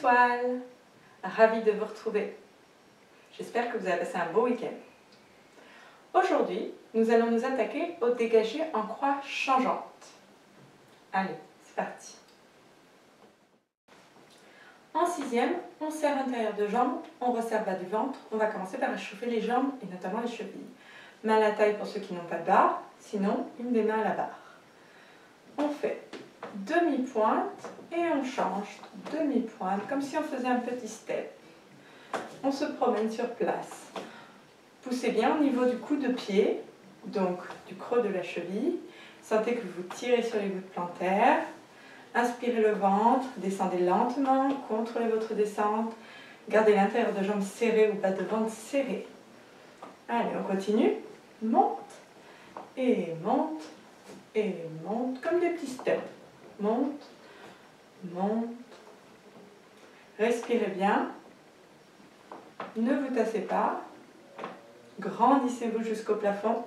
étoiles, ravie de vous retrouver. J'espère que vous avez passé un beau week-end. Aujourd'hui, nous allons nous attaquer au dégagé en croix changeante. Allez, c'est parti. En sixième, on serre l'intérieur de jambes, on resserre bas du ventre. On va commencer par réchauffer les jambes et notamment les chevilles. Main à la taille pour ceux qui n'ont pas de barre, sinon une des mains à la barre. On fait demi-pointe et on change demi-pointe, comme si on faisait un petit step. On se promène sur place. Poussez bien au niveau du coude de pied, donc du creux de la cheville. Sentez que vous tirez sur les gouttes plantaires. Inspirez le ventre, descendez lentement, contrôlez votre descente. Gardez l'intérieur de jambes serré ou bas de ventre serré. Allez, on continue. Monte et monte et monte, comme des petits steps. Monte, monte. Respirez bien. Ne vous tassez pas. Grandissez-vous jusqu'au plafond.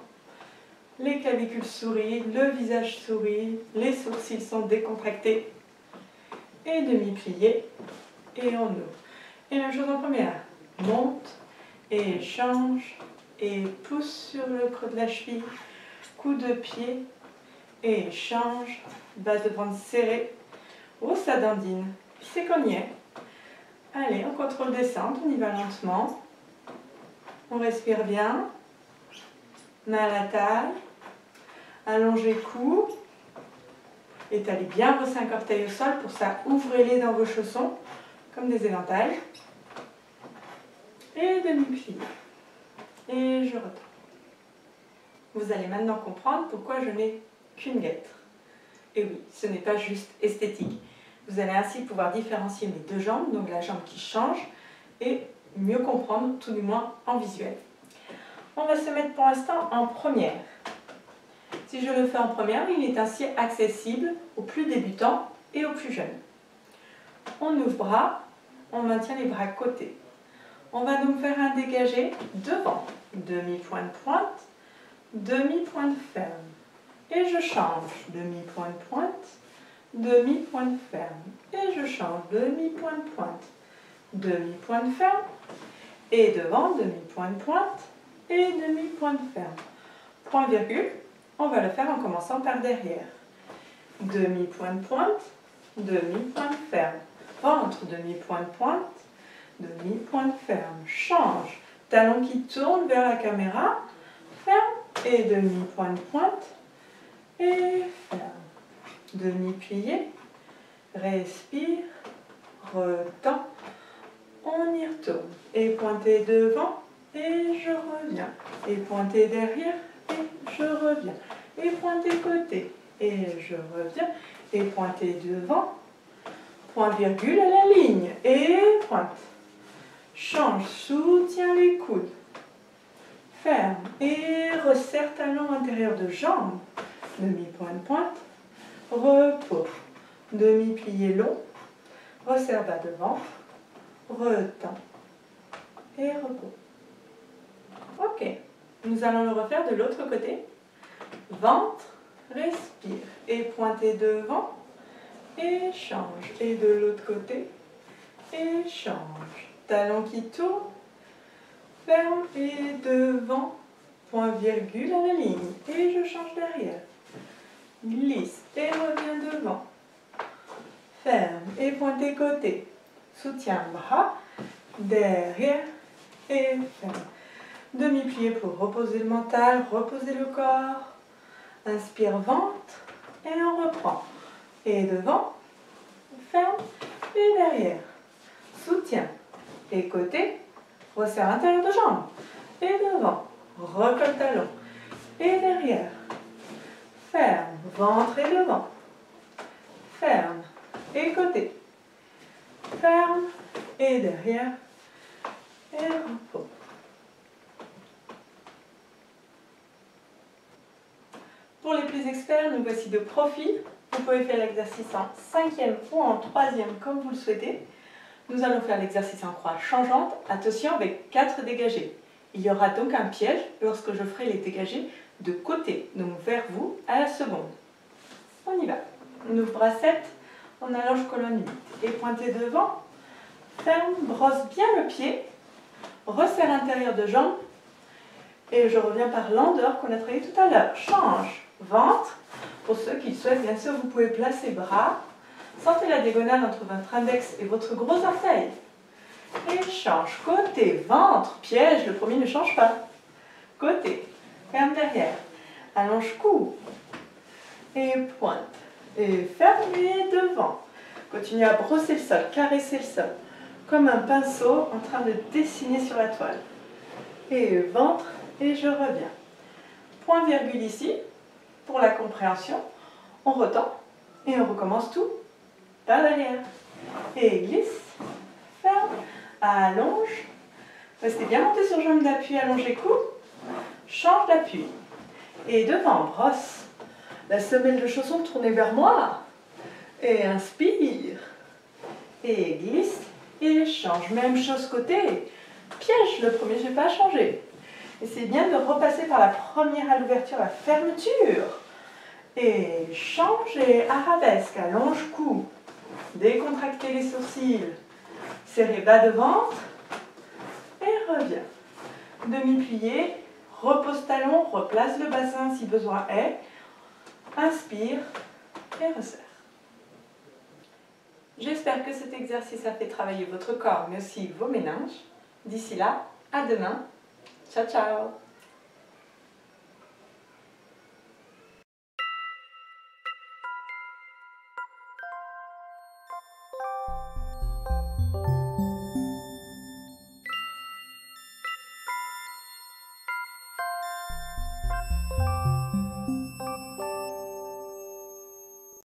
Les clavicules sourient, le visage sourit, les sourcils sont décontractés. Et demi-plié. Et on ouvre. Et même chose en première. Monte et change. Et pousse sur le creux de la cheville. Coup de pied. Et change. Base de ventre serrée. Oh, ça dandine. C'est qu'on y est. Allez, on contrôle descente. On y va lentement. On respire bien. Main à la taille. Allongez le cou. Étalez bien vos 5 orteils au sol. Pour ça, ouvrez-les dans vos chaussons, comme des éventails. Et demi-plie. Et je retourne. Vous allez maintenant comprendre pourquoi je n'ai qu'une guêtre. Et oui, ce n'est pas juste esthétique. Vous allez ainsi pouvoir différencier mes deux jambes, donc la jambe qui change, et mieux comprendre, tout du moins en visuel. On va se mettre pour l'instant en première. Si je le fais en première, il est ainsi accessible aux plus débutants et aux plus jeunes. On ouvre bras, on maintient les bras côtés. On va donc faire un dégagé devant. Demi-pointe pointe, demi-pointe ferme. Et je change. Demi-pointe pointe, demi-pointe ferme. Et je change. Demi-pointe pointe, demi-pointe ferme. Et devant, demi-pointe pointe et demi-pointe ferme. Point virgule. On va le faire en commençant par derrière. Demi-pointe pointe, demi-pointe ferme. Ventre, demi-pointe pointe, demi-pointe ferme. Change. Talon qui tourne vers la caméra. Ferme. Et demi-pointe pointe. Et ferme. Demi-plié. Respire. Retends. On y retourne. Et pointez devant. Et je reviens. Et pointez derrière. Et je reviens. Et pointez côté. Et je reviens. Et pointez devant. Point virgule à la ligne. Et pointe. Change. Soutiens les coudes. Ferme. Et resserre talon intérieur de jambe. Demi-pointe pointe. Repos. Demi-plié long. Resserre bas de ventre. Retends. Et repos. Ok. Nous allons le refaire de l'autre côté. Ventre, respire. Et pointez devant. Et change. Et de l'autre côté. Et change. Talon qui tourne. Ferme. Et devant. Point virgule à la ligne. Et je change derrière. Glisse. Et reviens devant. Ferme. Et pointez côté. Soutiens bras. Derrière. Et ferme. Demi-plié pour reposer le mental, reposer le corps. Inspire ventre et on reprend. Et devant, ferme et derrière. Soutien et côté, resserre l'intérieur de jambe. Et devant, recolle talon. Et derrière, ferme, ventre et devant. Ferme et côté. Ferme et derrière. Et repos. Pour les plus experts, nous voici de profil. Vous pouvez faire l'exercice en 5e ou en 3e comme vous le souhaitez. Nous allons faire l'exercice en croix changeante, attention avec 4 dégagés. Il y aura donc un piège lorsque je ferai les dégagés de côté, donc vers vous à la seconde. On y va. On ouvre bras 7, on allonge colonne 8 et pointez devant. ferme, brosse bien le pied, resserre l'intérieur de jambe et je reviens par l'endort qu'on a travaillé tout à l'heure. Change, ventre. Pour ceux qui le souhaitent, bien sûr, vous pouvez placer bras. Sentez la diagonale entre votre index et votre gros orteil. Et change, côté, ventre, piège, le premier ne change pas. Côté, ferme derrière, allonge cou et pointe. Et ferme et devant. Continuez à brosser le sol, caresser le sol, comme un pinceau en train de dessiner sur la toile. Et ventre, et je reviens. Point virgule ici, pour la compréhension. On retend, et on recommence tout par derrière. Et glisse, ferme, allonge. Restez bien monté sur jambe d'appui, allongez cou. Change d'appui. Et devant, brosse. La semelle de chausson tournée vers moi. Et inspire. Et glisse. Et change. Même chose côté. Piège, le premier, je ne vais pas changer. Essayez bien de repasser par la première à l'ouverture, la fermeture. Et change et arabesque. Allonge cou. Décontractez les sourcils. Serrez bas de ventre. Et reviens. Demi-plié. Repose talon. Replace le bassin si besoin est. Inspire et resserre. J'espère que cet exercice a fait travailler votre corps, mais aussi vos méninges. D'ici là, à demain. Ciao, ciao!